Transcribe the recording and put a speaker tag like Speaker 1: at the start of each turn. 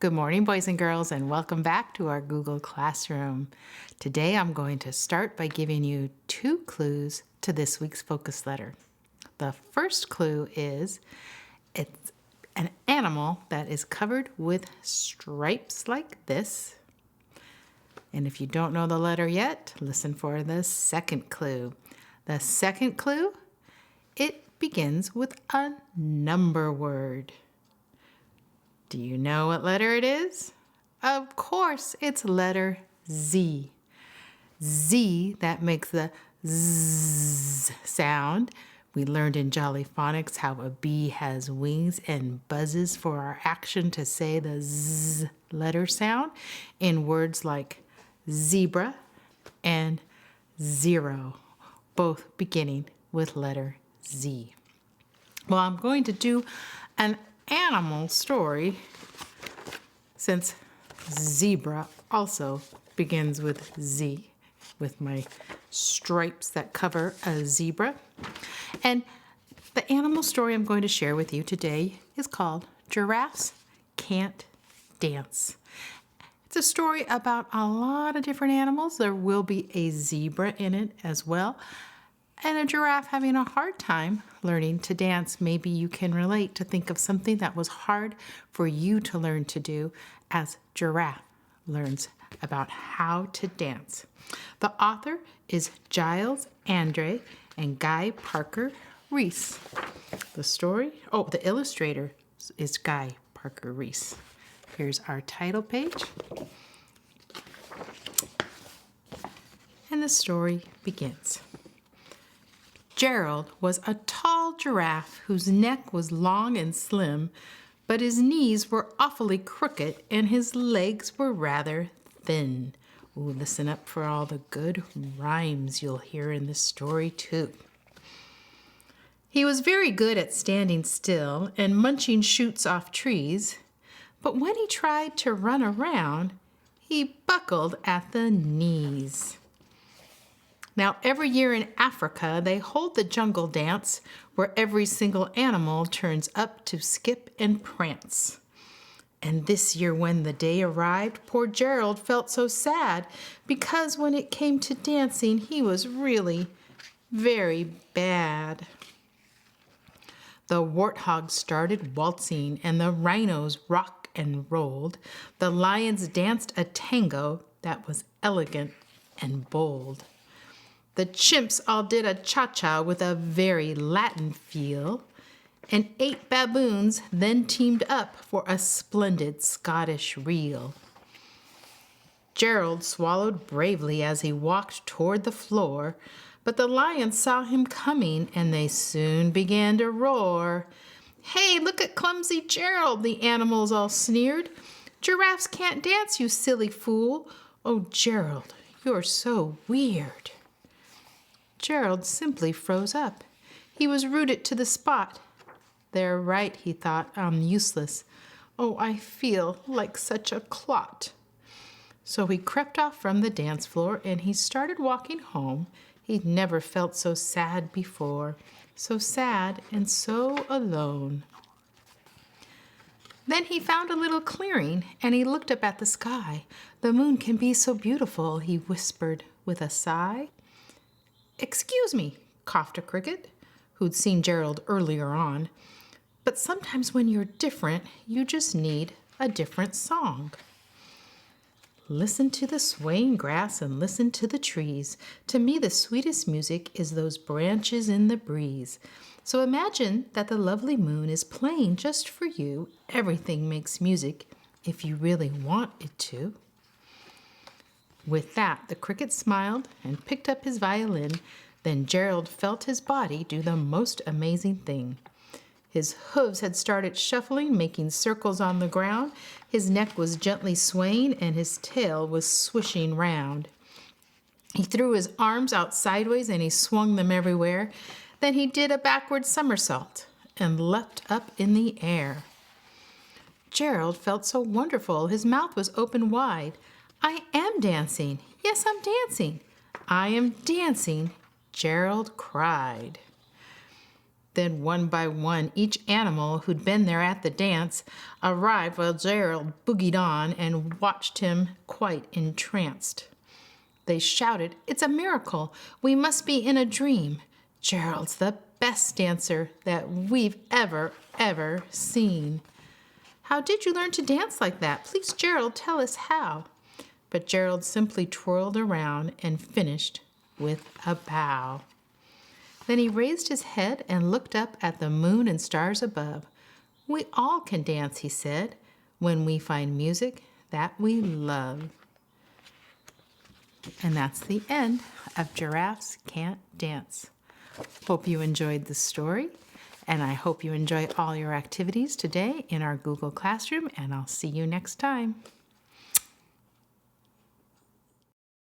Speaker 1: Good morning, boys and girls, and welcome back to our Google Classroom. Today I'm going to start by giving you 2 clues to this week's focus letter. The first clue is it's an animal that is covered with stripes like this. And if you don't know the letter yet, listen for the second clue. The second clue, it begins with a number word. Do you know what letter it is? Of course, it's letter Z. Z, that makes the Z sound. We learned in Jolly Phonics how a bee has wings and buzzes for our action to say the Z letter sound in words like zebra and zero, both beginning with letter Z. Well, I'm going to do an animal story since zebra also begins with Z, with my stripes that cover a zebra. And the animal story I'm going to share with you today is called Giraffes Can't Dance. It's a story about a lot of different animals. There will be a zebra in it as well, and a giraffe having a hard time learning to dance. Maybe you can relate to think of something that was hard for you to learn to do as giraffe learns about how to dance. The author is Giles Andre and Guy Parker Reese. The illustrator is Guy Parker Reese. Here's our title page. And the story begins. Gerald was a tall giraffe whose neck was long and slim, but his knees were awfully crooked and his legs were rather thin. Ooh, listen up for all the good rhymes you'll hear in this story too. He was very good at standing still and munching shoots off trees, but when he tried to run around, he buckled at the knees. Now, every year in Africa, they hold the jungle dance where every single animal turns up to skip and prance. And this year when the day arrived, poor Gerald felt so sad because when it came to dancing, he was really very bad. The warthogs started waltzing and the rhinos rocked and rolled. The lions danced a tango that was elegant and bold. The chimps all did a cha-cha with a very Latin feel, and 8 baboons then teamed up for a splendid Scottish reel. Gerald swallowed bravely as he walked toward the floor, but the lions saw him coming and they soon began to roar. "Hey, look at clumsy Gerald," the animals all sneered. "Giraffes can't dance, you silly fool. Oh, Gerald, you're so weird." Gerald simply froze up. He was rooted to the spot. "They're right," he thought. "I'm useless. Oh, I feel like such a clot." So he crept off from the dance floor and he started walking home. He'd never felt so sad before, so sad and so alone. Then he found a little clearing and he looked up at the sky. "The moon can be so beautiful," he whispered with a sigh. "Excuse me," coughed a cricket, who'd seen Gerald earlier on, "but sometimes when you're different, you just need a different song." Listen to the swaying grass and listen to the trees. To me, the sweetest music is those branches in the breeze. So imagine that the lovely moon is playing just for you. Everything makes music if you really want it to. With that, the cricket smiled and picked up his violin. Then Gerald felt his body do the most amazing thing. His hooves had started shuffling, making circles on the ground. His neck was gently swaying and his tail was swishing round. He threw his arms out sideways and he swung them everywhere. Then he did a backward somersault and leapt up in the air. Gerald felt so wonderful. His mouth was open wide. "I am dancing. Yes, I'm dancing. I am dancing," Gerald cried. Then one by one, each animal who'd been there at the dance arrived while Gerald boogied on and watched him quite entranced. They shouted, "It's a miracle! We must be in a dream! Gerald's the best dancer that we've ever seen. How did you learn to dance like that? Please, Gerald, tell us how." But Gerald simply twirled around and finished with a bow. Then he raised his head and looked up at the moon and stars above. "We all can dance," he said, "when we find music that we love." And that's the end of Giraffes Can't Dance. Hope you enjoyed the story, and I hope you enjoy all your activities today in our Google Classroom, and I'll see you next time.